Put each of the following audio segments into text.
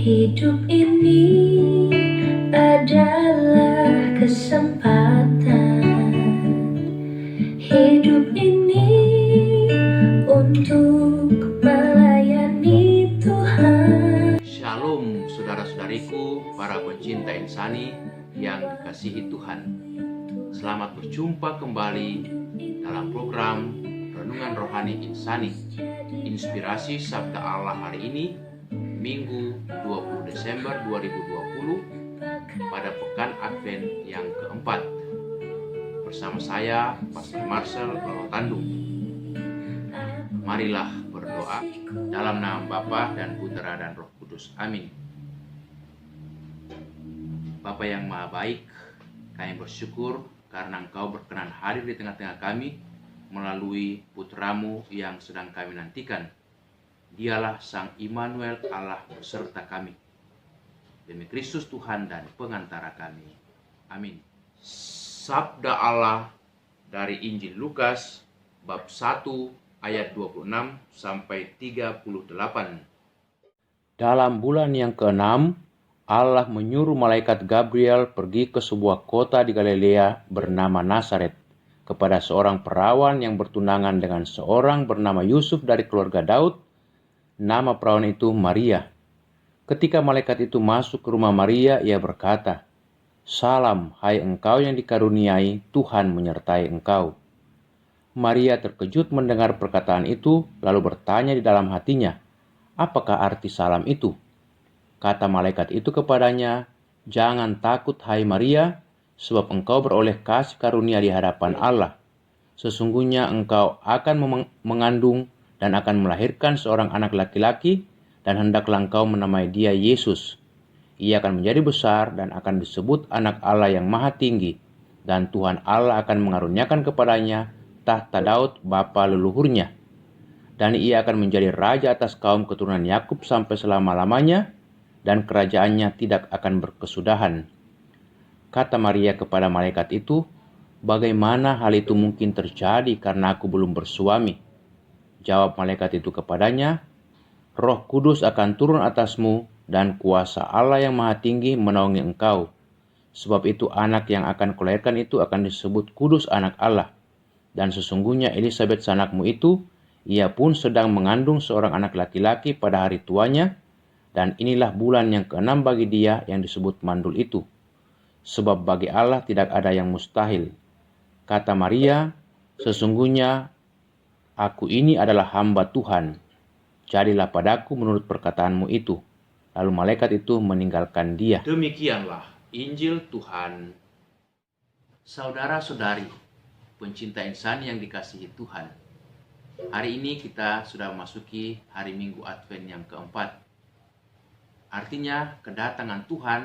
Hidup ini adalah kesempatan. Hidup ini untuk melayani Tuhan. Shalom saudara-saudariku, para pencinta insani yang dikasihi Tuhan. Selamat berjumpa kembali dalam program Renungan Rohani Insani, Inspirasi Sabda Allah hari ini, Minggu 20 Desember 2020, pada pekan Advent yang keempat. Bersama saya, Pastor Marcel Lolotandung. Marilah berdoa dalam nama Bapa dan Putera dan Roh Kudus. Amin. Bapa yang Maha Baik, kami bersyukur karena Engkau berkenan hadir di tengah-tengah kami melalui Putramu yang sedang kami nantikan. Dialah Sang Immanuel, Allah beserta kami. Demi Kristus Tuhan dan pengantara kami. Amin. Sabda Allah dari Injil Lukas bab 1 ayat 26 sampai 38. Dalam bulan yang ke-6, Allah menyuruh malaikat Gabriel pergi ke sebuah kota di Galilea bernama Nazaret kepada seorang perawan yang bertunangan dengan seorang bernama Yusuf dari keluarga Daud. Nama perawan itu Maria. Ketika malaikat itu masuk ke rumah Maria, ia berkata, "Salam, hai engkau yang dikaruniai, Tuhan menyertai engkau." Maria terkejut mendengar perkataan itu, lalu bertanya di dalam hatinya, "Apakah arti salam itu?" Kata malaikat itu kepadanya, "Jangan takut, hai Maria, sebab engkau beroleh kasih karunia di hadapan Allah. Sesungguhnya engkau akan mengandung dan akan melahirkan seorang anak laki-laki, dan hendaklah engkau menamai dia Yesus. Ia akan menjadi besar dan akan disebut anak Allah yang Maha Tinggi, dan Tuhan Allah akan mengaruniakan kepadanya tahta Daud bapa leluhurnya. Dan ia akan menjadi raja atas kaum keturunan Yakub sampai selama-lamanya, dan kerajaannya tidak akan berkesudahan." Kata Maria kepada malaikat itu, "Bagaimana hal itu mungkin terjadi karena aku belum bersuami?" Jawab malaikat itu kepadanya, "Roh Kudus akan turun atasmu dan kuasa Allah yang Maha Tinggi menaungi engkau. Sebab itu anak yang akan kulahirkan itu akan disebut Kudus Anak Allah. Dan sesungguhnya Elisabet sanakmu itu, ia pun sedang mengandung seorang anak laki-laki pada hari tuanya, dan inilah bulan yang ke-6 bagi dia yang disebut mandul itu. Sebab bagi Allah tidak ada yang mustahil." Kata Maria, "Sesungguhnya aku ini adalah hamba Tuhan. Jadilah padaku menurut perkataanmu itu." Lalu malaikat itu meninggalkan dia. Demikianlah Injil Tuhan. Saudara-saudari, pencinta insan yang dikasihi Tuhan. Hari ini kita sudah memasuki hari Minggu Advent yang keempat. Artinya kedatangan Tuhan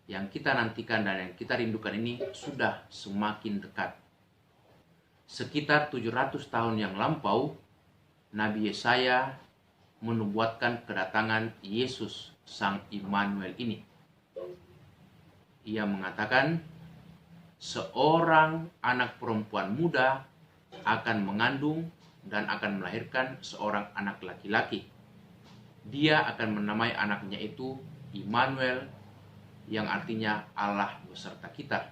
yang kita nantikan dan yang kita rindukan ini sudah semakin dekat. Sekitar 700 tahun yang lampau, Nabi Yesaya menubuatkan kedatangan Yesus Sang Immanuel ini. Ia mengatakan, seorang anak perempuan muda akan mengandung dan akan melahirkan seorang anak laki-laki. Dia akan menamai anaknya itu Immanuel, yang artinya Allah beserta kita.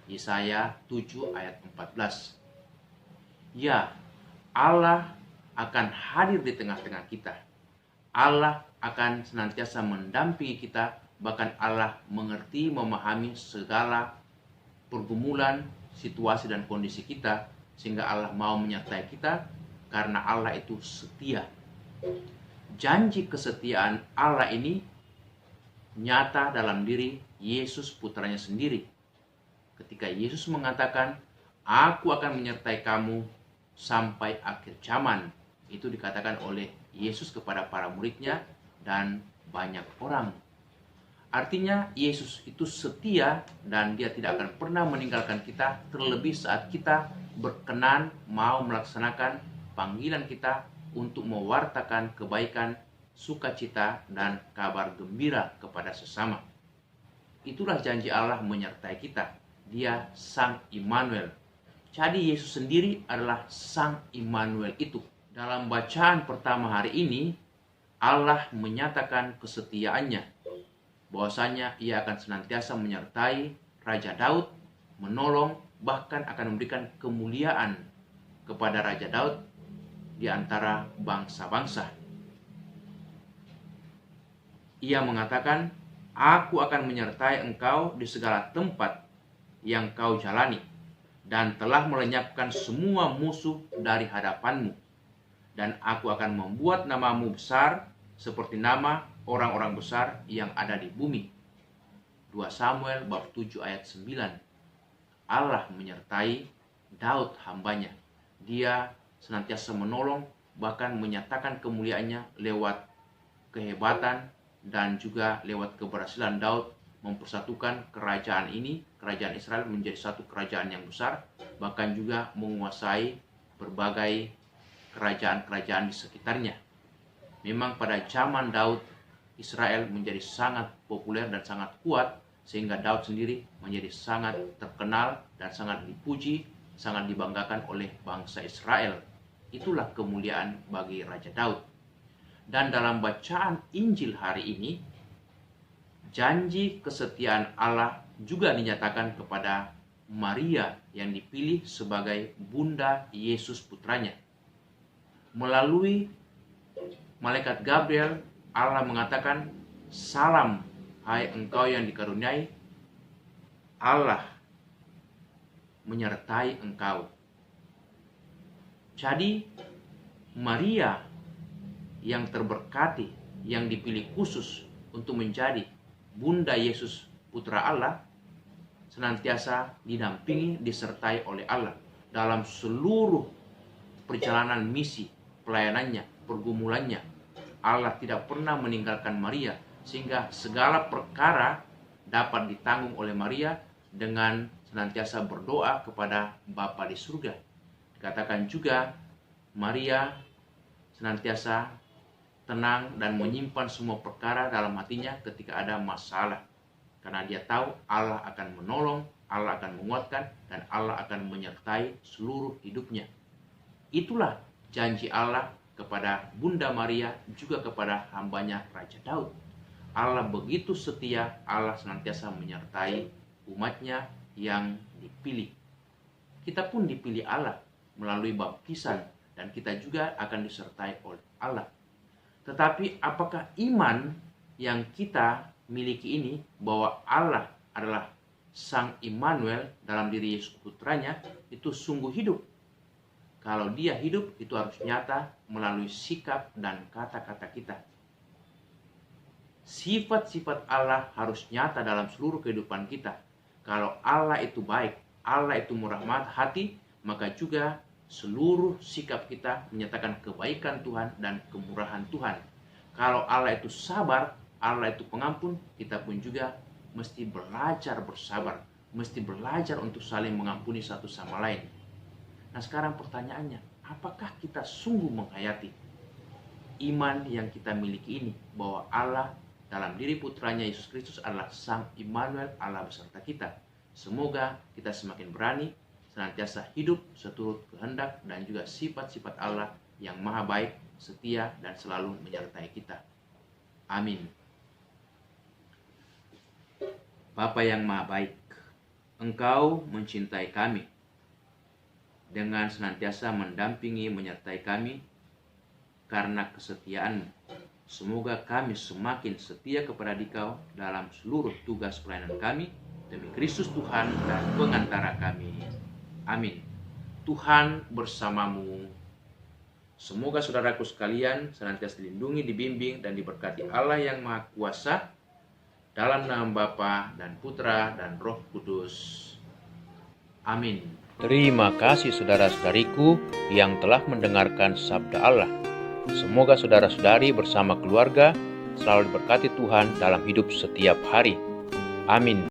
Yesaya 7 ayat 14. Ya, Allah akan hadir di tengah-tengah kita. Allah akan senantiasa mendampingi kita, bahkan Allah mengerti, memahami segala pergumulan, situasi dan kondisi kita, sehingga Allah mau menyertai kita karena Allah itu setia. Janji kesetiaan Allah ini nyata dalam diri Yesus putranya sendiri. Ketika Yesus mengatakan, "Aku akan menyertai kamu sampai akhir zaman." Itu dikatakan oleh Yesus kepada para muridnya dan banyak orang. Artinya Yesus itu setia dan dia tidak akan pernah meninggalkan kita, terlebih saat kita berkenan mau melaksanakan panggilan kita untuk mewartakan kebaikan, sukacita, dan kabar gembira kepada sesama. Itulah janji Allah menyertai kita. Dia Sang Immanuel. Jadi Yesus sendiri adalah Sang Immanuel itu. Dalam bacaan pertama hari ini, Allah menyatakan kesetiaannya. bahwasanya ia akan senantiasa menyertai Raja Daud, menolong, bahkan akan memberikan kemuliaan kepada Raja Daud di antara bangsa-bangsa. Ia mengatakan, "Aku akan menyertai engkau di segala tempat yang kau jalani, dan telah melenyapkan semua musuh dari hadapanmu. Dan aku akan membuat namamu besar seperti nama orang-orang besar yang ada di bumi." 2 Samuel bab 7 ayat 9. Allah menyertai Daud hambanya. Dia senantiasa menolong, bahkan menyatakan kemuliaannya lewat kehebatan dan juga lewat keberhasilan Daud mempersatukan kerajaan ini, kerajaan Israel menjadi satu kerajaan yang besar, bahkan juga menguasai berbagai kerajaan-kerajaan di sekitarnya. Memang pada zaman Daud, Israel menjadi sangat populer dan sangat kuat, sehingga Daud sendiri menjadi sangat terkenal dan sangat dipuji, sangat dibanggakan oleh bangsa Israel. Itulah kemuliaan bagi Raja Daud. Dan dalam bacaan Injil hari ini, janji kesetiaan Allah juga dinyatakan kepada Maria yang dipilih sebagai Bunda Yesus putranya. Melalui malaikat Gabriel, Allah mengatakan, "Salam, hai engkau yang dikaruniai, Allah menyertai engkau." Jadi, Maria yang terberkati, yang dipilih khusus untuk menjadi Bunda Yesus Putra Allah, senantiasa didampingi, disertai oleh Allah dalam seluruh perjalanan misi, pelayanannya, pergumulannya. Allah tidak pernah meninggalkan Maria, sehingga segala perkara dapat ditanggung oleh Maria dengan senantiasa berdoa kepada Bapa di surga. Dikatakan juga Maria senantiasa tenang dan menyimpan semua perkara dalam hatinya ketika ada masalah. Karena dia tahu Allah akan menolong, Allah akan menguatkan, dan Allah akan menyertai seluruh hidupnya. Itulah janji Allah kepada Bunda Maria, juga kepada hambanya Raja Daud. Allah begitu setia, Allah senantiasa menyertai umatnya yang dipilih. Kita pun dipilih Allah melalui baptisan, dan kita juga akan disertai oleh Allah. Tetapi apakah iman yang kita miliki ini, bahwa Allah adalah Sang Immanuel dalam diri Yesus putranya, itu sungguh hidup? Kalau dia hidup, itu harus nyata melalui sikap dan kata-kata kita. Sifat-sifat Allah harus nyata dalam seluruh kehidupan kita. Kalau Allah itu baik, Allah itu murah hati, maka juga seluruh sikap kita menyatakan kebaikan Tuhan dan kemurahan Tuhan. Kalau Allah itu sabar, Allah itu pengampun, kita pun juga mesti belajar bersabar, mesti belajar untuk saling mengampuni satu sama lain. Nah, sekarang pertanyaannya, apakah kita sungguh menghayati iman yang kita miliki ini, bahwa Allah dalam diri putranya Yesus Kristus adalah Sang Immanuel, Allah beserta kita? Semoga kita semakin berani senantiasa hidup seturut kehendak dan juga sifat-sifat Allah yang maha baik, setia, dan selalu menyertai kita. Amin. Bapa yang maha baik, Engkau mencintai kami dengan senantiasa mendampingi, menyertai kami karena kesetiaan-Mu. Semoga kami semakin setia kepada Dikau dalam seluruh tugas pelayanan kami, demi Kristus Tuhan dan pengantara kami. Amin. Tuhan bersamamu. Semoga saudaraku sekalian senantiasa dilindungi, dibimbing, dan diberkati Allah yang Maha Kuasa, dalam nama Bapa dan Putra dan Roh Kudus. Amin. Terima kasih saudara-saudariku yang telah mendengarkan sabda Allah. Semoga saudara-saudari bersama keluarga selalu diberkati Tuhan dalam hidup setiap hari. Amin.